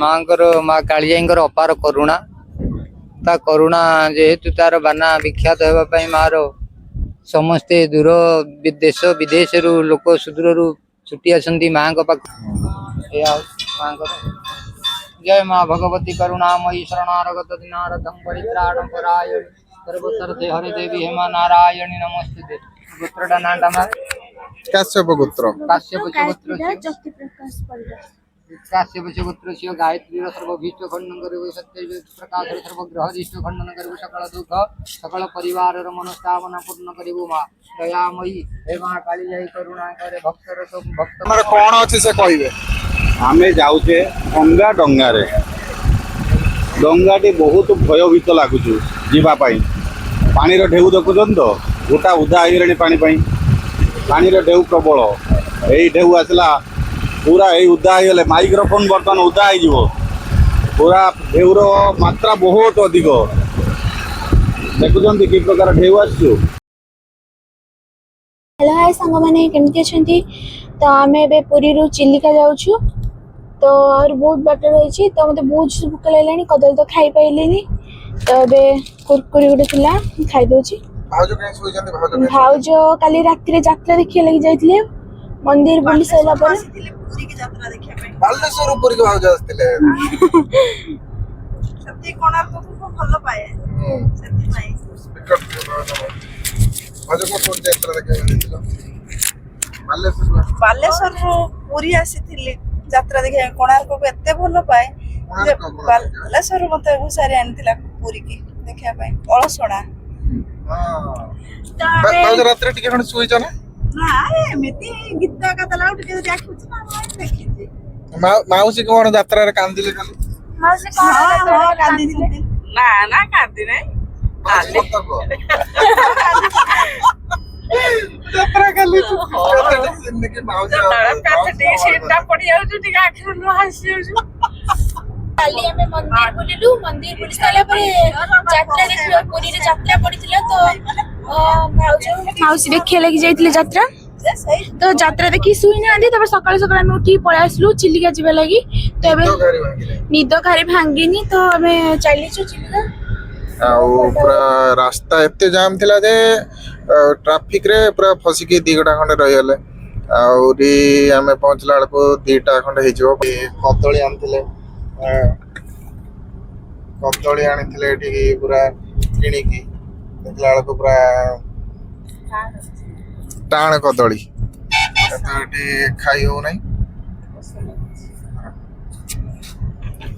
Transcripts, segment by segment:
माँ कालीजाईंकर अपार करुणा ता करुणा जेहेतु तार बाना विख्यात होगापाई मार समस्ते दूर देश विदेश लोक सुदूर छुट्टी आसती माँ पाख जय माँ भगवती करुणामयी शरणागत दिनारदं परित्राणं परायण सर्वसर्थे हरे देवी हेमा नारायणी नमस्ते गोत्रटा नाटा माँ काश्यप गोत्र काश्यप गोत्र गायत्री सर्वभीष्ट खंडन करू सत्य प्रकाश सर्वग्रहदिष्ट खंडन करू सकल दुख सकल परिवार मनोकामना पूर्ण करू माँ दयामयी हे माँ कालीजाई करुणा करे भक्तर तो भक्त कौन अच्छे से कहबे आमे जाऊे गंगा डंगारे डंगाटी बहुत भयभीत लगुच जीवाई पानी ढेउ देखुन तो गोटा उदा हो पानी पानी ढेउ प्रबल यही ढेउ आसला पूरा यही उदा हो माइक्रोफोन बर्तमान उदा हो पूरा ढेउर मात्रा बहुत अधिक देखुं कि प्रकार ढेउ आसु। हेलो हाय सांग मैंने केमती अच्छी तो आम ए पुरी चिलिका जाऊँ तो और बहुत बाट रही तो मत बहुत भूक लगे कदली तो खाई पाइली तो ए कुरकुरी गोटे थिला खाई दूची। भाउज काली राति यात्रा देखिए लगी जाइए मंदिर बुली सारा पर बालेश्वर पुरी के भाउज आस्तिले सत्य कोणार्क को भल पाए सत्य भाई भाउज को कोन यात्रा देखिए बालेश्वर पुरी आसी यात्रा देखिए कोणार्क को एते भल पाए बालेश्वर मत घुसारी आनी पुरी की देखिया पाए अलसोना भाउज रात्रि टिके खण सुई छ ना ना एमिति गीत का तलाउ टिके देखुछ ना देखि छी माउसी कोन यात्रा रे कांदिले खाली माउसी कौन कांदी ना ना कांदी नहीं यात्रा खाली जिंदगी माउसी कांदी सीटा पड़ी जाउ जो टिके आखिर लो हसी जाउ काली हमें मंदिर बुली सारा पर यात्रा देखियो पुरी रे यात्रा पड़िथिला तो भाउज माउसी देखिए लगी जाइथिले यात्रा तो यात्रा देखी सुई ना तब सकाल सकाल हम उठी पळा आसलु चिलिका जीवा लगी तो एबे निद घरे भांगिनी तो हमें चलीछु चिलिका पूरा रास्ता एते जाम थिला जे ट्रैफिक रे पूरा फसी के 2 घंटा खंडे रही गले आउरी हमें पहुंचला को 2टा खंडे हेजो कदली आनथिले कदली आनिथिले एठी पूरा किणी की देखला को पूरा टाण कदली एठी खाई हो नहीं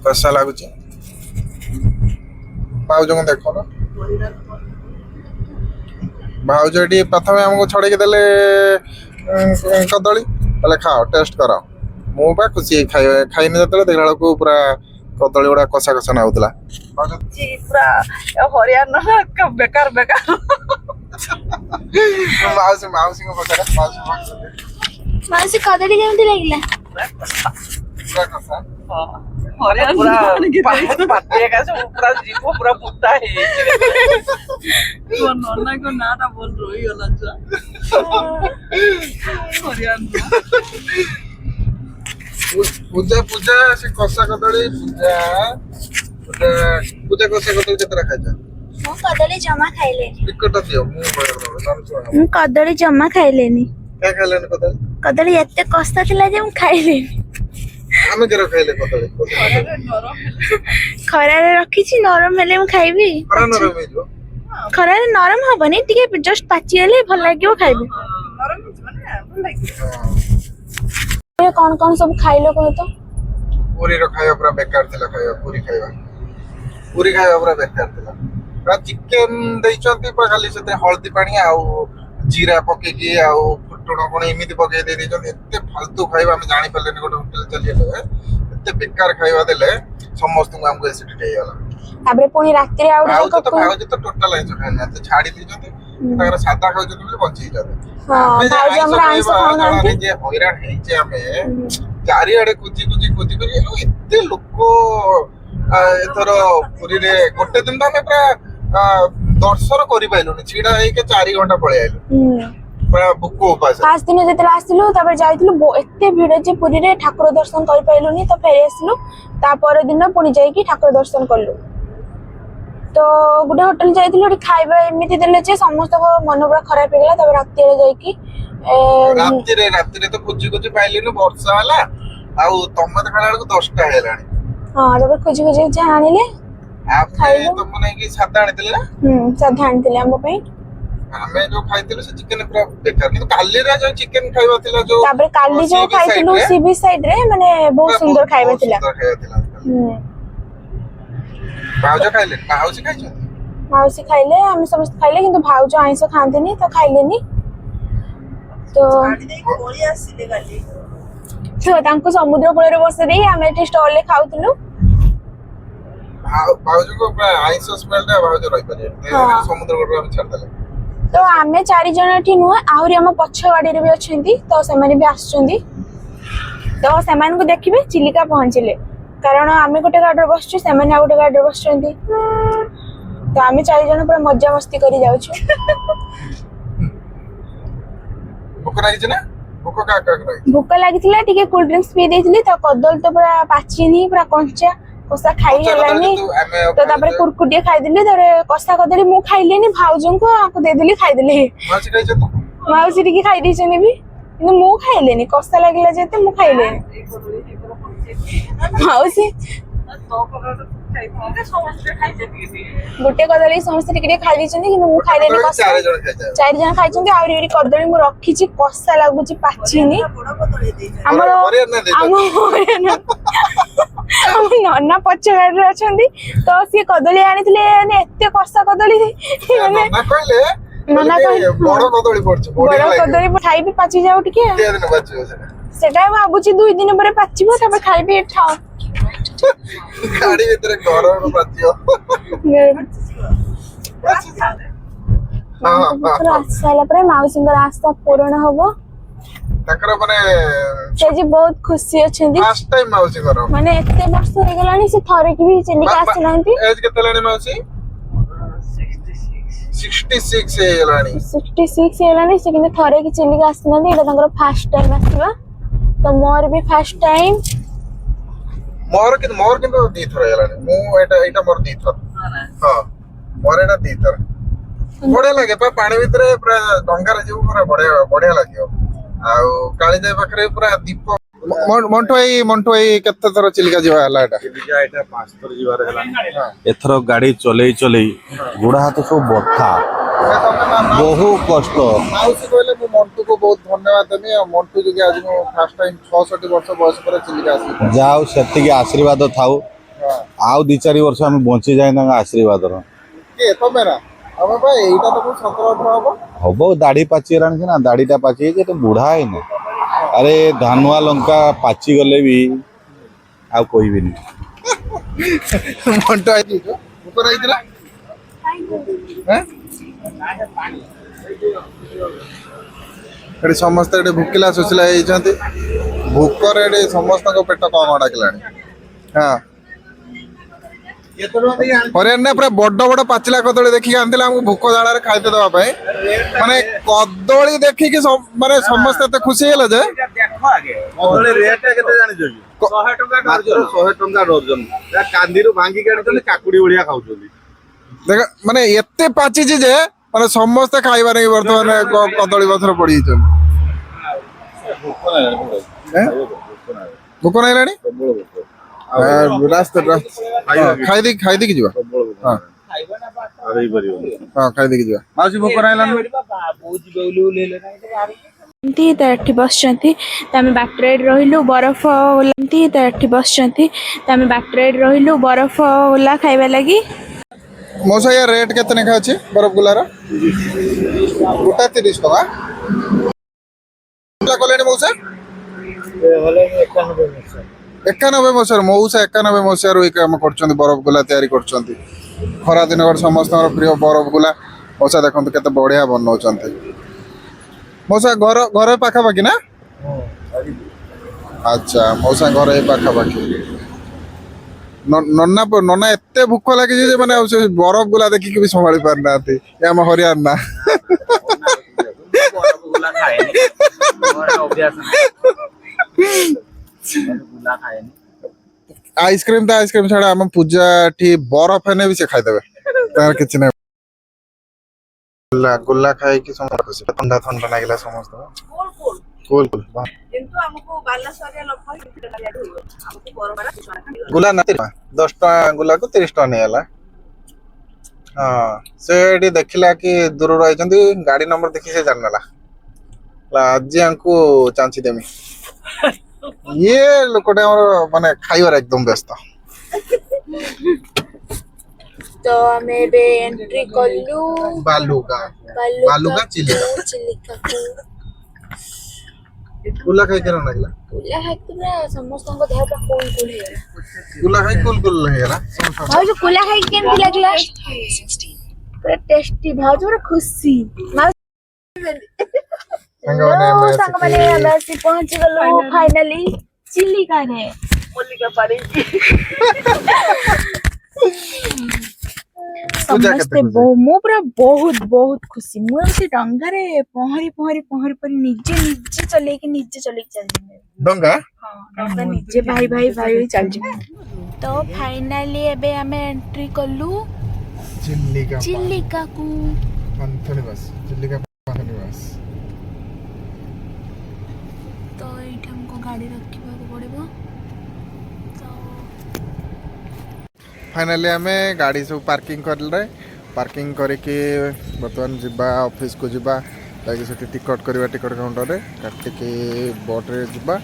कसा लागुच भाउज को देखो ना भाउज एटी प्रथम हमको छड़े के देले कदली पहले खाओ टेस्ट करो मु बा खुशी खाई नहीं देते देखला को पूरा कदली गुड़ा कसा कसा ना होतला जी पूरा हरियाणा का बेकार बेकार माउसी को पकड़ा माउसी कदली केमती लागला पूरा कसा हरियाणा पाते का सब पूरा जीवो पूरा पुट्टा है तो नन्ना को नाटा बोल रोई होला जा हरियाणा पूजा पूजा से कसा कदली पूजा पूजा पूजा कसा कदली केतरा खाइजा मु कदली जमा खाइलेनी टिकट दियो मु मु कदली जमा खाइलेनी क्या खाइलेन कदली कदली एते कष्ट थिला जे मु खाइलेनी आमे केरो खाइले कदली खरा रे रखी छी नरम हेले मु खाइबी खरा नरम हे जो खरा रे नरम हबनी टिके जस्ट पाची हेले भल लागियो खाइबी नरम माने भल लागी कौन सब खाइलो कह तो पूरी रो खाଇବା पूरा बेकार थिला खाଇବା पूरी खाଇବା पूरा बेकार थिला पूरा चिकन दैचंती पूरा खाली से हल्दी पानी आउ जीरा पके की आउ फुटुण कोन एमिति पके दे दैचंती एते फालतू खाଇବା हम जानि पल्ले गोटे होटल चली गए एते बेकार खाଇବା देले समस्त को हमको एसिडिटी हे गला ताबरे पुनी रात रे आउ भाउज तो टोटल आइछ खाना ते छाडी दैचंती ताकर सादा खाउचंती बोले बंची जाते हां भाउज हमरा आइस खाउनांती जे होइरान हेचे हमें चारि आडे कुची एते लोक एथर पुरी रे गोटे दिन तो हमें पूरा दर्शन करि पाइलुनी छिडा हे के 4 घंटा पळे आइलु ଭୋକ ଉପାସ ଫାଷ୍ଟ ଦିନ ଯେତେବେଳେ ଆସିଲୁ ତାପରେ ଯାଇଥିଲୁ ଏତେ ଭିଡ ଯେ ପୁରୀରେ ଠାକୁର ଦର୍ଶନ କରିପାରିଲୁନି ତ ଫେରି ଆସିଲୁ। ତା ପର ଦିନ ପୁଣି ଯାଇକି ଠାକୁର ଦର୍ଶନ କଲୁ। ତ ଗୋଟେ ହୋଟେଲ ଯାଇଥିଲୁ, ସେଠି ଖାଇବା ଏମିତି ଦେଲେ ଯେ ସମସ୍ତଙ୍କ ମନ ପୁରା ଖରାପ ହେଇଗଲା। ତାପରେ ରାତିରେ ଯାଇକି ରାତିରେ ତ ଖୋଜି ଖୋଜି ପାଇଲିନି, ବର୍ଷା ହେଲା ଆଉ ତମେ ଦେଖିଲା ବେଳକୁ 10ଟା ହେଲାଣି। ହଁ ତାପରେ ଖୋଜି ଖୋଜି ଯାହା ଆଣିଲେ ଖାଇଲୁ। ତମ ନେଇକି ସାଧା ଆଣିଥିଲେ ନା? ସାଧା ଆଣିଥିଲେ ଆମ ପାଇଁ। ଆମେ ଯୋଉ ଖାଇଥିଲୁ ସେ ଚିକେନ ପୁରା ବେକାର, କିନ୍ତୁ କାଲିର ଯୋଉ ଚିକେନ ଖାଇବା ଥିଲା ଯୋଉ ତାପରେ କାଲି ଯୋଉ ଖାଇଥିଲୁ ସି ବିଚ୍ ସାଇଡ୍ ରେ ମାନେ ବହୁତ ସୁନ୍ଦର ଖାଇବା ଥିଲା। ଭାଉଜ ଖାଇଲେ? ମାଉସୀ ଖାଇଛନ୍ତି? ମାଉସୀ ଖାଇଲେ, ଆମେ ସମସ୍ତେ ଖାଇଲେ, କିନ୍ତୁ ଭାଉଜ ଆଇଁଷ ଖାଆନ୍ତିନି ତ ଖାଇଲେନି। ତ ତାଙ୍କୁ ସମୁଦ୍ର କୂଳରେ ବସେଇ ଦେଇ ଆମେ ଏଠି ଷ୍ଟଲରେ ଖାଉଥିଲୁ। ଭାଉଜକୁ ଆଇଁଷ ସ୍ମେଲ ଟା ଭାଉଜ ରହିପାରିବେନି, ସମୁଦ୍ର କୂଳରେ ଆମେ ଛାଡ଼ିଦେଲେ। ତ ଆମେ 4 ଜଣ ଏଠି ନୁହଁ, ଆହୁରି ଆମ ପଛ ଗାଡିରେ ବି ଅଛନ୍ତି, ତ ସେମାନେ ବି ଆସୁଛନ୍ତି। ତ ସେମାନଙ୍କୁ ଦେଖିବେ ଚିଲିକା ପହଞ୍ଚିଲେ, କାରଣ ଆମେ ଗୋଟେ ଗାଡିରେ ବସୁଛୁ, ସେମାନେ ଆଉ ଗୋଟେ ଗାଡିରେ ବସୁଛନ୍ତି। ତ ଆମେ 4 ଜଣ ପୁରା ମଜା ମସ୍ତି କରି ଯାଉଛୁ। ଭୋକ ଲାଗିଛି ନା? ଭୋକ ଲାଗିଥିଲା, ଟିକେ କୋଲ୍ଡ ଡ୍ରିଙ୍କ୍ସ ପିଇ ଦେଇଥିଲି। ତ କଦଳୀ ତ ପୁରା ପାଚିନି, ପୁରା କଞ୍ଚା କଷା ଖାଇ ହେଲାନି। ତ ତାପରେ କୁରକୁଟିଏ ଖାଇଦେଲି। ତାପରେ କଷା କଦଳୀ ମୁଁ ଖାଇଲିନି, ଭାଉଜଙ୍କୁ ଆଙ୍କୁ ଦେଇଦେଲି ଖାଇଦେଲି। ମାଉସୀ ଟିକେ ଖାଇ ଦେଇଛନ୍ତି ବି, କିନ୍ତୁ ମୁଁ ଖାଇଲିନି, କଷା ଲାଗିଲା ଯେହେତୁ ମୁଁ ଖାଇଲିନି। ମାଉସୀ ଗୋଟେ କଦଳୀ ସମସ୍ତେ ଟିକେ ଟିକେ ଖାଇ ଦେଇଛନ୍ତି, କିନ୍ତୁ ମୁଁ ଖାଇଲିନି। 4 ଜଣ ଖାଇଛନ୍ତି। ଆହୁରି ଏଠି କଦଳୀ ମୁଁ ରଖିଛି, କଷା ଲାଗୁଛି, ପାଚିନି। ଆମର ଆମ ନନା ପଛ ଗାଡିରେ ଅଛନ୍ତି, ତ ସିଏ କଦଳୀ ଆଣିଥିଲେ, ଏତେ କଷା କଦଳୀ ମାନେ ନନା ବଡ କଦଳୀ ଖାଇବି ପାଚି ଯାଉ ଟିକେ, ସେଟା ଭାବୁଛି 2 ଦିନ ପରେ ପାଚିବ, ତାପରେ ଖାଇବି। ଗାଡି ଭିତରେ ଗରମ ପାଚିବ। ଆସିସାରିଲା ପରେ ମାଉସୀଙ୍କର ଆଶା ପୂରଣ ହବ। ତାଙ୍କର ମାନେ ସେ ଯେ ବହୁତ ଖୁସି ଅଛନ୍ତି। ଫାର୍ଷ୍ଟ ଟାଇମ ମାଉସୀଙ୍କର ମାନେ ଏତେ ବର୍ଷ ହେଇଗଲାଣି ସେ ଥରେ କି ବି ଚିଲିକା ଆସିନାହାନ୍ତି। ଏଜ୍ କେତେ ହେଲାଣି ମାଉସୀ? 66 ହେଇଗଲାଣି। 66 ହେଇଗଲାଣି, ସେ କିନ୍ତୁ ଥରେ କି ଚିଲିକା ଆସିନାହାନ୍ତି। ଏଇଟା ତାଙ୍କର ଫାର୍ଷ୍ଟ ଟାଇମ ଆସିବା, ତ ମୋର ବି ଫାର୍ଷ୍ଟ ଟାଇମ। ମୋର କିନ୍ତୁ 2 ଥର ହେଇଗଲାଣି। ମୁଁ ଏଇଟା ମୋର 2 ଥର। ହଁ ମୋର ଏଇଟା 2 ଥର। ବଢିଆ ଲାଗେ ପାଣି ଭିତରେ ପୁରା ଡଙ୍ଗାରେ ଯିବୁ, ପୁରା ବଢିଆ ଲାଗିବ। ଆଉ କାଳିଜାଇ ପାଖରେ ପୁରା ଦୀପ। ମଣ୍ଟୁ ଭାଇ କେତେ ଥର ଚିଲିକା ଯିବା ହେଲା? ଏଇଟା 5 ଥର ଯିବାର ହେଲାଣି। ଏଥର ଗାଡି ଚଲେଇ ଗୋଡ ହାତ ସବୁ ବଥା, ବହୁତ କଷ୍ଟ। ମାଉସୀ କହିଲେ ମୁଁ ମଣ୍ଟୁକୁ ବହୁତ ଧନ୍ୟବାଦ ଦେବି। ଆଉ ମଣ୍ଟୁ ଯଦି ଆଜି ମୁଁ ଫାର୍ଷ୍ଟ ଟାଇମ 66 ବର୍ଷ ବୟସ ପରେ ଚିଲିକା ଆସିଲି, ଯାଉ ସେତିକି ଆଶୀର୍ବାଦ ଥାଉ। ଆଉ 2-4 ବର୍ଷ ଆମେ ବଞ୍ଚିଯାଏ ତାଙ୍କ ଆଶୀର୍ବାଦର। କିଏ ତମେ ନା? ଆମେ ଭାଇ ଏଇଟା ତ 17-18 ହବ। ଦାଢି ପାଚିଗଲାଣି ସିନା, ଦାଢିଟା ପାଚି ଯାଇଛି, ତ ବୁଢା ହେଇନି। ଆରେ ଧାନୁଆ ଲଙ୍କା ପାଚିଗଲେ ବି ଆଉ କହିବିନି। ମଣ୍ଟୁ ହେଇଥିଲା ଏଠି ସମସ୍ତେ ଏଠି ଭୋକିଲା ଶୋଷିଲା ହେଇଛନ୍ତି। ଭୋକରେ ଏଠି ସମସ୍ତଙ୍କ ପେଟ କଣ ଡାକିଲାଣି। ହଁ ହରିଆଣା ପୁରା ବଡ ପାଚିଲା କଦଳୀ ଦେଖିକି ଆଣିଥିଲେ ଆମକୁ ଭୋକ ଜାଳରେ ଖାଇତେ ଦେବା ପାଇଁ। ମାନେ କଦଳୀ ଦେଖିକି ମାନେ ସମସ୍ତେ ଏତେ ଖୁସି ହେଇଗଲେ ଯେ। କଦଳୀ ରେଟ୍ କେତେ ଜାଣିଛ କି? 100 ଟଙ୍କା ଡର୍ଜନ। କାନ୍ଦିରୁ ଭାଙ୍ଗିକି ଆଣୁଛନ୍ତି, କାକୁଡି ଭଳିଆ ଖାଉଛନ୍ତି। ଦେଖ ମାନେ ଏତେ ପାଚିଛି ଯେ ମାନେ ସମସ୍ତେ ଖାଇବା ନେଇ ବର୍ତ୍ତମାନ କଦଳୀ ପତ୍ର ପଡିଯାଇଛନ୍ତି। ଭୋକ ଲାଗିଲାଣି? ଖାଇଦେଇକି ଯିବା। ହଁ ଖାଇଦେଇକି ଯିବା। ମାଉସୀ ଭୋକ ଲାଗିଲାଣି? ତ ଏଠି ବସିଛନ୍ତି, ତ ଆମେ ବାଟରେ ରହିଲୁ ବରଫ ଓଲାନ୍ତି। ତ ଏଠି ବସିଛନ୍ତି, ତ ଆମେ ବାଟରେ ରହିଲୁ ବରଫ ଓଲା ଖାଇବା ଲାଗି। ମଉସା ୟା ରେଟ୍ କେତେ ଲେଖା ଅଛି ବରଫ ଗୁଲାର? ଗୋଟା 30 ଟଙ୍କା। କଲେଣି ମଉସା 91 ମସିହାରୁ। ମଉସା 91 ମସିହାରୁ ଏଇ କାମ କରୁଛନ୍ତି, ବରଫ ଗୋଲା ତିଆରି କରୁଛନ୍ତି। ଖରା ଦିନ ସମସ୍ତଙ୍କର ପ୍ରିୟ ବରଫ ଗୋଲା। ମଉସା ଦେଖନ୍ତୁ କେତେ ବଢିଆ ବନଉଛନ୍ତି। ମଉସା ଘର ପାଖାପାଖି ନା? ଆଚ୍ଛା ମଉସା ଘର ଏଇ ପାଖାପାଖି। ନନା ଏତେ ଭୋକ ଲାଗିଛି ଯେ ମାନେ ସେ ବରଫ ଗୁଲା ଦେଖିକି ବି ସମ୍ଭାଳି ପାରୁନାହାନ୍ତି। ଆମ ହରିଆଣା ଗୁଲା ଖାଏନି ମୋର ଅଭ୍ୟାସ ନାହିଁ ଗୁଲା ଖାଏନି आइसक्रीम तो आइसक्रीम छाड़ा आम पूजा ठी बरफ है भी से खाईदेवे तार किछि नै गुला गुला खाई कि समस्त खुशी ठंडा ठंडा लागला समस्त କୋଲ କୋଲ कूल कूल କିନ୍ତୁ ଆମକୁ ବାଲେଶ୍ୱରିଆ ଲୋକ କେତେ ଟଙ୍କା ଦିଆଯିବ ଆମକୁ ବରବାରା गुला ना 10 टका गुला को 30 टका नहीं हला हां सेडी देखिला कि दूर रहिचंदी गाड़ी नंबर देखि से जानला आज हमको चांसी देमी ये लोकटे हमर माने खाइवर एकदम व्यस्त तो हमें बे एंट्री कलु बालूगा बालूगा चिलिका चिलिका गुला खाई केना लागला पुला खाइते ना समस्त को देह का कूल कूल है गुला खाई कुल कुल हेला भाव जो पुला खाइ केमती लागला पूरा टेस्टी भाव जो पूरा खुशी संग माने हम आसी पहुंच गलो फाइनली चिलिका रे ମଲ୍ଲିକା ପାରି ସମସ୍ତେ ମୁଁ ପୁରା ବହୁତ ବହୁତ ଖୁସି ମୁଁ ସେ ଡଙ୍ଗାରେ ପହଁରି ପହଁରି ପହଁରି ପହଁରି ନିଜେ ଚଲେଇକି ଚାଲିଯିବି डंगा ହଁ ଡଙ୍ଗା ନିଜେ ଭାଇ ଭାଇ ଭାଇ ଚାଲିଯିବି ତ ଫାଇନାଲି ଏବେ ଆମେ ଏଣ୍ଟ୍ରି କଲୁ चिलिका ଚିଲିକାକୁ पंथनी बस चिलिका पंथनी बस ତ ଏଇଠି ଆମକୁ ଗାଡ଼ି ରଖିବାକୁ ପଡ଼ିବ ତ फाइनली आम गाड़ी सब पार्किंग करले पार्किंग करके बर्तमान जीवा ऑफिस को जीवा ताकि सेठी टिकट करवा टिकट काउंटर रे काटिके बोट रे जीवा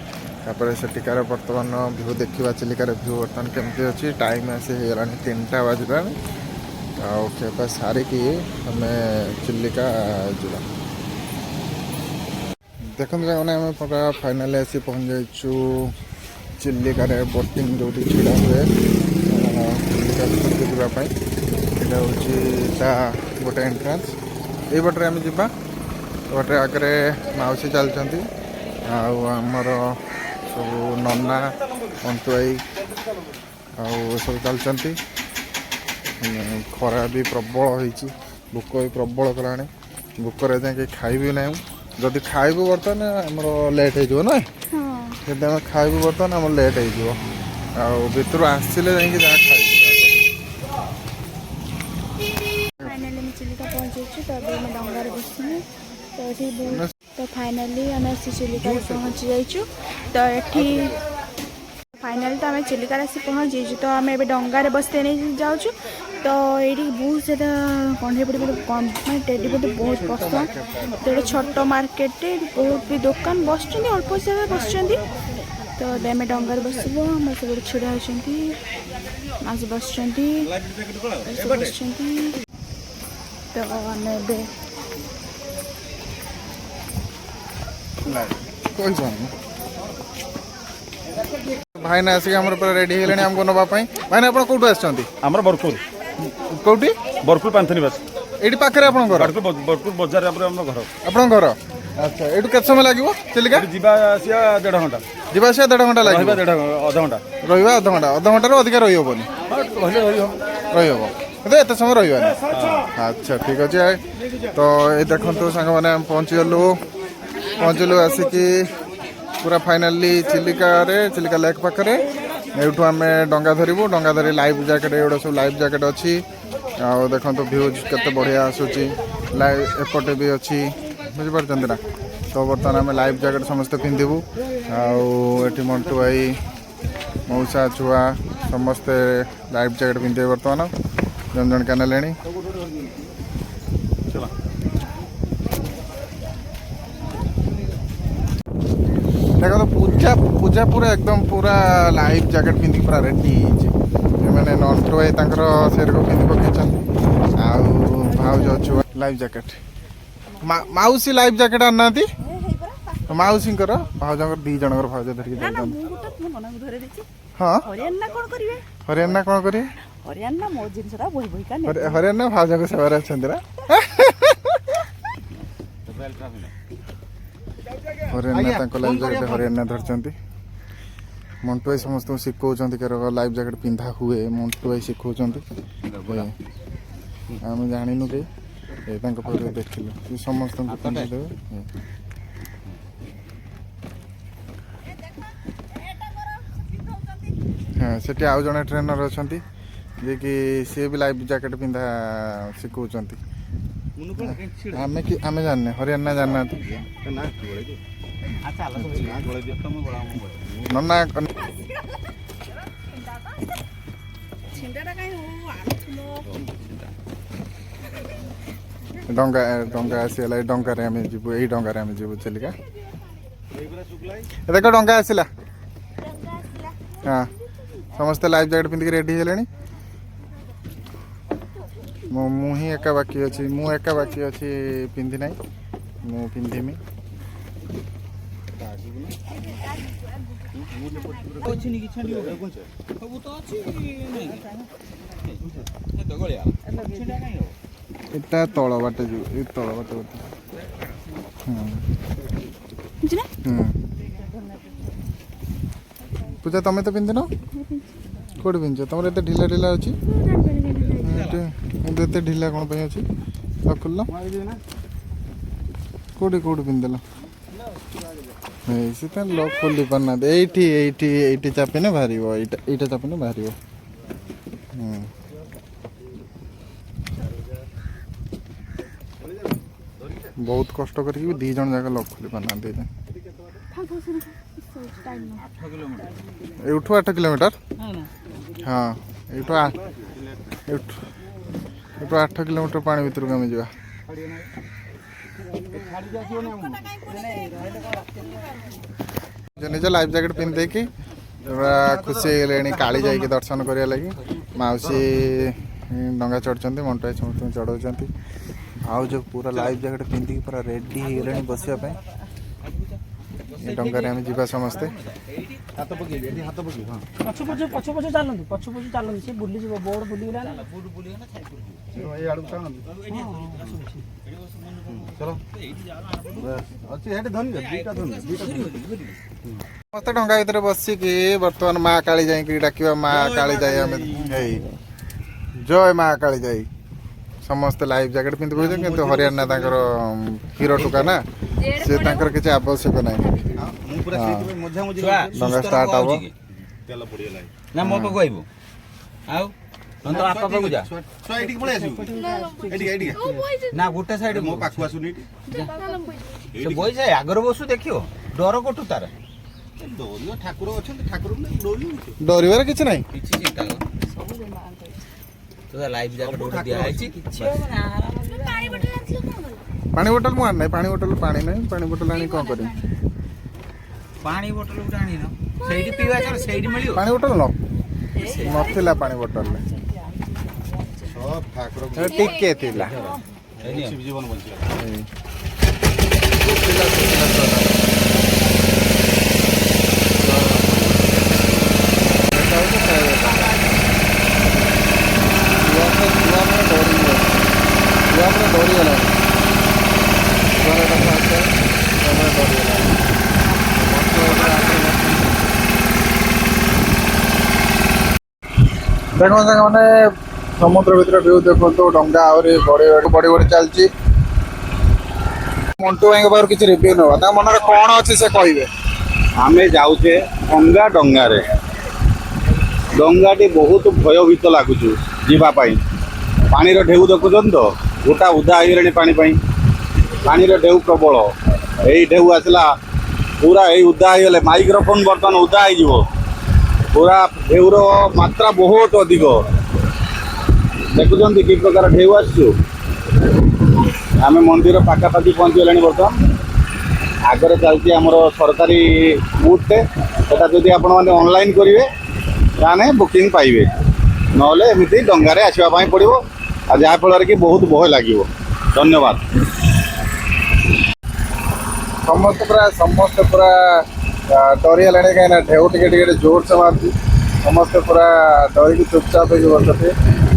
तापर सेठिकार बर्तमान व्यू देखा चिलिकार व्यू बर्तमान केमती अच्छी टाइम आसी होगा 3टा बाजला खेपा सारिकी आम चिलिका जीवा देखते मैंने आम पूरा फाइनाली आसी पहुँच जाइछु चिलिकार बोटिंग जो छिड़ा हुए चिलिका जावाई यहाँ हूँ गोटे एंट्रांस ये बटे आम जा गोटे आगे मौसी चलती आमर सब नना अंतुआई सब चलती खरा भी प्रबल होती भोक भी प्रबल कला भोकर जाए खाइबी ना जदि खाइबू बर्तमान आमर लेट हो ना जब आम खाइबू बर्तमान आम लेट हो भितर आसिले जाइए जहाँ खाइबू फाइनाली मैं चिलिका पहुँच तो अभी मैं डंगार बसनी तो ये तो फाइनाली आम चिलिका पहुँच जाइछु तो ये फाइनाली तो आम चिलिकार आसी पहुँच जाइछु तो आम ए डंगार बसते नहीं जाऊँ तो ये बहुत से कढ़े पड़ी मैं टेडी बोटे बहुत पसंद तो ये छोट मार्केट बहुत भी दुकान बस अल्प जगह बस तो आम डंगार बसबू आम सब छिड़ा होती आज बस तो आम भाई ना आसिक आम पूरा रेडी है आमको नापाई भाई आप कौटू आसछंती ଆମର ବରପୁର कौटी ବରପୁର ପାନ୍ଥନୀ ବାସ एटी पाखरे आपन घर ବରପୁର ବଜାର ଉପରେ ଆମ ଘର आपन घर अच्छा एटू केते समय लागिवो चिलिका ଏଠି ଯିବା ଆସିବା 1.5 ଘଣ୍ଟା जीवा से 1.5 घंटा ରହିବା लागिवो 1.5 घंटा रहिबा आधा घंटा रो अधिक रहि होबनी ରହିଲେ ରହିବ रहि होबो तो एते समय रहिबानी अच्छा ठीक अछि तो ए देखंतु संग माने हम पहुंचलु आसिकी पूरा फाइनाली चिलिका लेक पाखरे एठू आम डंगा धरबू डंगा धरी लाइफ जैकेट एगुड़ा सब लाइफ जैकेट अच्छी आउ देखो भ्यूज केते बढ़िया आसूची लाइव एपटे भी अच्छी बुझीपार ना तो बर्तमान आम लाइफ जैकेट समस्ते पिंधबू आठी मंटू भाई मौसा छुआ समस्ते लाइफ जैकेट पिंधे बर्तमान जन जन क्या ने देखो तो पूजा पूरा एकदम पूरा लाइफ जैकेट पिंधि पूरा रेडी मैंने नंटू भाई सेर को पिंधि पकड़ भाज अच्छु लाइफ जैकेट माउसी लाइफ जैकेट आना माउसी भाज दी जन भाज धरिक हाँ हरियाणा कौन करेंगे हरियाणा भाज को सेवार अच्छा हरियाणा लाइफ जैकेट हरियाणा धरती मंटू भाई समस्त शिखौं लाइफ जैकेट पिंधा हुए मंटू भाई शिखौं आम जानू कि देखिलु समस्त पिंधि देवे हाँ सेठी आउ जड़े ट्रेनर अच्छा जे कि सी भी लाइफ जैकेट पिंधा शिखुंट आमे जाने हरियाणा जाना नना डंगा डंगा आसला डंगार जीव यही डंगार जीव चिलिका देख डंगा आसला हाँ समस्ते लाइफ जैकेट पिंधिक रेडी है मु ही एका बाकी अच्छी मु एका बाकी अच्छी पिंधि ना मु पिंधिमी इतना तल बाटे जो तल बाटे पूजा तमें तो पिंधि न कौट पिंध तुम एत ढिला ढिला अच्छी एत ढिला कौन पे अच्छी खुल कौटी कौट पिंधल लक खोली पारना ये चापिने बाहर यहाँ चापिने बाहर बहुत कष्ट करके दी जन जाक लक खोली पारना एठू 8 किलोमीटर हाँ एठू 8 किलोमीटर पानी भीतर को आम जा निज लाइफ जैकेट पिंधे कि पूरा खुशी होगले काली जाइए दर्शन करने लगी मौसी डंगा चढ़ुंट मंटुआ समस्त चढ़ाऊँ आउ जो पूरा लाइफ जैकेट पिंधिकी पूरा रेडी होगले बसापी डंगारे आम जा समस्ते समस्त डंगा भितर बसिकी बर्तमान माँ काली जाई डाक माँ काली जाई जय माँ काली जाई समस्त लाइफ जैकेट पिंधि पड़े कि हरियाणा हीरो टुका ना से किसी आवश्यक ना डंगा स्टार्ट हम ना मो पाक आइबो आउ नन तो आपा पाक जा एठी पळे आसु ना गोटे साइड मो पाखु आसुनी से बोई से आगर बसु देखियो डर कोठु तार डोरियो ठाकुर अछन ठाकुर नै डोरियो डरबार किसी ना किछि चिंता कर तो लाइफ जैकेट ओड दिया आइछि पानी बोतल मुझे ना पानी बोतल पानी नहीं पानी बोतल आनी कौन करें पानी बोतल उठा आनी न सेठी पीवा चल सेठी मिलियो पानी बोतल न नथिला पानी बोतल सब ठाकुर टिके थिला जीवन बंचिया देखो मैंने समुद्र भीतर व्यू देखो डंगा आहरी बढ़ी बढ़ी चलती मंटू भाई पाखर किसी रिव्यू ना ता मन कौन अच्छे से कहे आमे जाऊे डंगा डंगारे डंगाटी बहुत भयभीत लगुच जीवाई पानी ढेउ देखुन तो गोटा उदा हो पानी पानी ढेउ प्रबल यही ढेउ आसला पूरा यही उदा हो माइक्रोफोन बर्तमान उदा हो पूरा ढेउर मात्रा बहुत अधिक देखुं कि प्रकार ढेउ आसु आम मंदिर पाखापाखि पहुँचीगला बर्तमान आगे चलती आमर सरकारी बुटे सेटा जदि आपण मैंने ऑनलाइन करेंगे ताने बुकिंग पाइबे नले एमती डंगारे आसवाई पड़ो आ जहाँफल कि बहुत भय लगे। धन्यवाद। समस्त पूरा डरीगले कहीं ढेउ टे जोर से मार्च समस्ते पूरा डरिकी चुपचाप हो बसते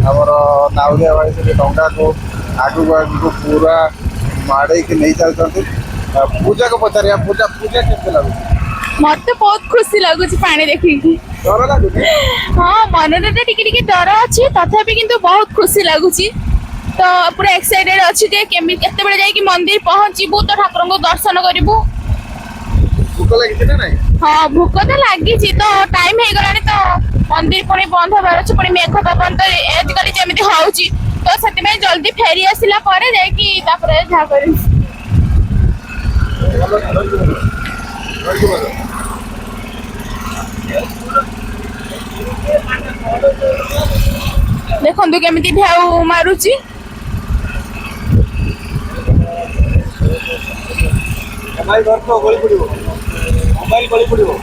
आमर नाउलिया भाई से डंगा को आगू आगू पूरा माड़े नहीं चलते पूजा को पचार पूजा पूजा केमती लगुच मत बहुत खुशी लगुच पानी देखिकी डर लगुच हाँ मन में टिके डर अच्छी तथापि किंतु बहुत खुशी लगुच तो पूरा एक्साइटेड अच्छी जे केते जाई मंदिर पहुंचीबू तो ठाकुर को दर्शन करिबू भूख लगी ना नहीं हाँ भोक तो लगी तो टाइम हो गलानी तो मंदिर पुणी बंद हबार अच्छे पुणी मेघ पवन तो आजिकल जमी होची तो से जल्दी फेरी आसला जहाँ कर देखु केमी ढेउ मारुची मोबाइल गली पड़ो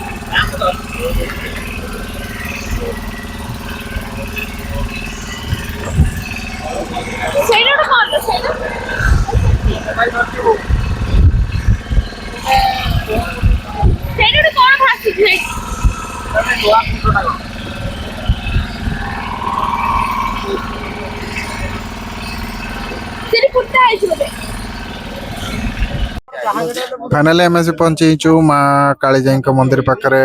फाइनाली आम पहुंचीचु माँ कालीजाई मंदिर पाखे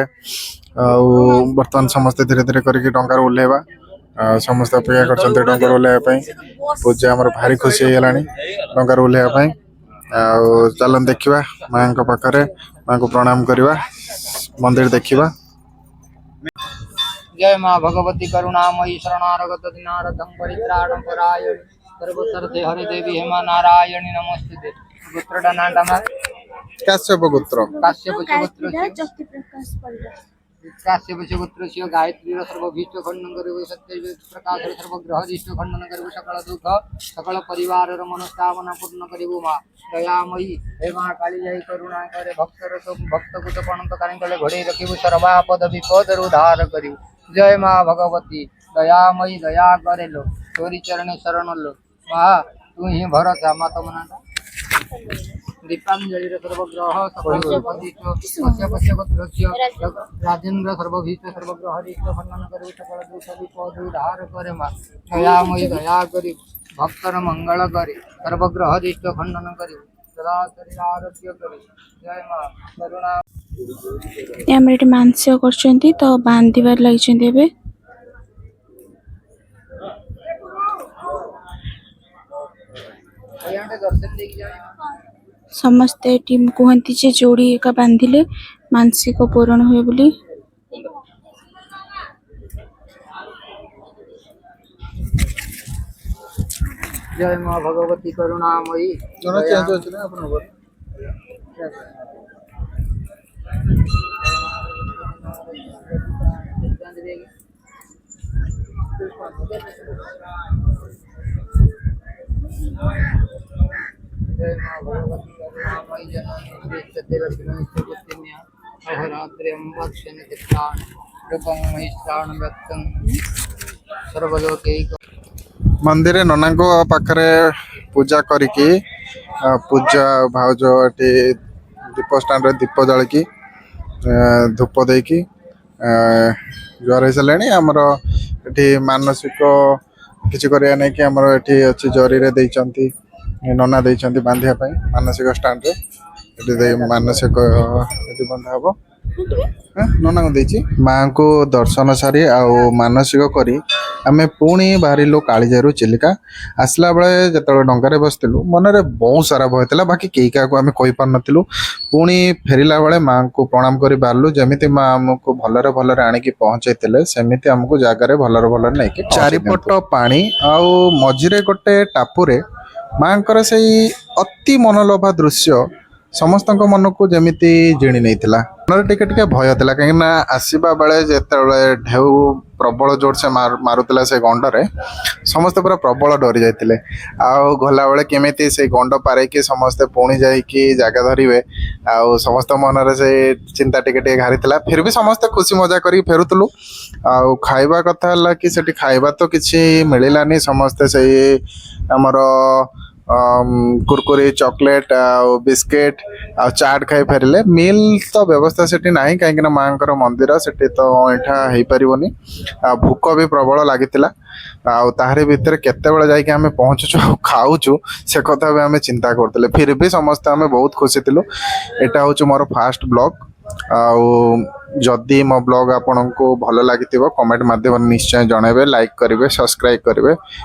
बर्तमान समस्ते धीरे धीरे करके डंगार ओह्लैवा समस्त अपेक्षा कर डंगार ओह्लैवाई पूजा आम भारी खुशी होगा डंगार ओह्लैवाई चलन देखा माँ पाखे माँ को प्रणाम करवा मंदिर देखा। जय माँ भगवती करुणामयी शरणागत दिनारदं परित्राणं परायण सर्वसर्ते हरे देवी हेमा नारायणी नमस्ते पुत्रदा नाम काश्यप गोत्र काश्यप गोत्रस्य गायत्री सर्वभीष्ट खंडन करिव सत्य प्रकाश सर्वग्रहदिष्ट खंडन करिव सकल दुख सकल परिवार मनोकामना पूर्ण करिव माँ दयामयी हे माँ काली जय करुणा करे भक्त कुत पणत काले घोड़े रखिव सर्वापद विपद उद्धार करिव। जय माँ भगवती दयामयी दया करेलो चोरी चरण शरण लो माँ तू ही भरोसा माँ तो मना दीपांजलि सर्वग्रह राजेंद्र सर्वभीष्ट सर्वग्रहदिष्ट खंडन करि सकल दुख विपद उद्धार करे माँ दयामयी दया करी भक्तर मंगल करी सर्वग्रहदिष्ट खंडन करी सदा शरीर आरोग्य करी। जय माँ करुणा आम ये मानसिक कर तो बांधार लगे दर्शन देगी समस्ते टीम कहती जे जोड़ी एका बांधिले मानसिक पूरण हुए बोली। जय माँ भगवती करुणामयी जय माँ भगवती करुणामयी जननी लक्ष्मी अहरात्र्यं वक्षण चित्राण रूपं महिष्ठान व्यक्तं सर्वलोकैक मंदिर नना पाखे पूजा करिकी पूजा भाउज ये दीप स्टाण्ड दीप जलिकी धूप देकी जुआर हो सारे आमर ये मानसिक किसी करिया नहीं कि आमर ये अच्छी जरी रे देइचंती नना देइचंती बांधिया मानसिक स्टाण्ड रे मानसिक बंधा हम नना को देची माँ को दर्शन सारी आउ मानसिक करी आमे पुणी बाहरिलु कालीजारू चिलिका आसला बेले जो डंगारे बसलु मनरे बहुत सारा भय था बाकी कई क्या आम कही पार नु पुणी फेरला बेले माँ को प्रणाम कर बाहरलु जमी माँ आमको भलरे भलरे आणिकी पहुँचे सेमती आमको जगार भलरे भलरे नहीं चारिपट पानी आउ मझिरे गोटे टापुरे माँ से अति मनलोभा दृश्य समस्त मन को जमीती जिणी नहीं मन टिके भय था कहीं आसवा बेले जिते ढेउ प्रबल जोर से मारुला से गंडरे समस्ते पूरा प्रबल डरी जाते गला बेले केमी से गंड पारे समस्ते पुणी जाकि जगह धरवे आउ समस्त मन से चिंता टिके घारी फिर भी समस्ते खुशी मजा कर फेरुलु आउ खाइबा कथा है कि सेठी खाइबा तो किसी मिलानी समस्ते से आमर कुरकुरी चॉकलेट बिस्किट आ चाट खाई फेरले मिल तो व्यवस्था सेठी नाही कहीं माँ मंदिर सेठी तो ऐठा हो पारनी भूक भी प्रबल लगी ताहरी भितर केतेबेले जाइए आम पहुँचुचु खाऊचु से कथा भी आम चिंता करते फिर भी समस्ते आम बहुत खुशी थिलु। एटा हूँ मोर फास्ट ब्लॉग जदि मो ब्लॉग आपन को भल लगी कमेंट माध्यम निश्चय जनइबे लाइक करेंगे सब्सक्राइब करेंगे।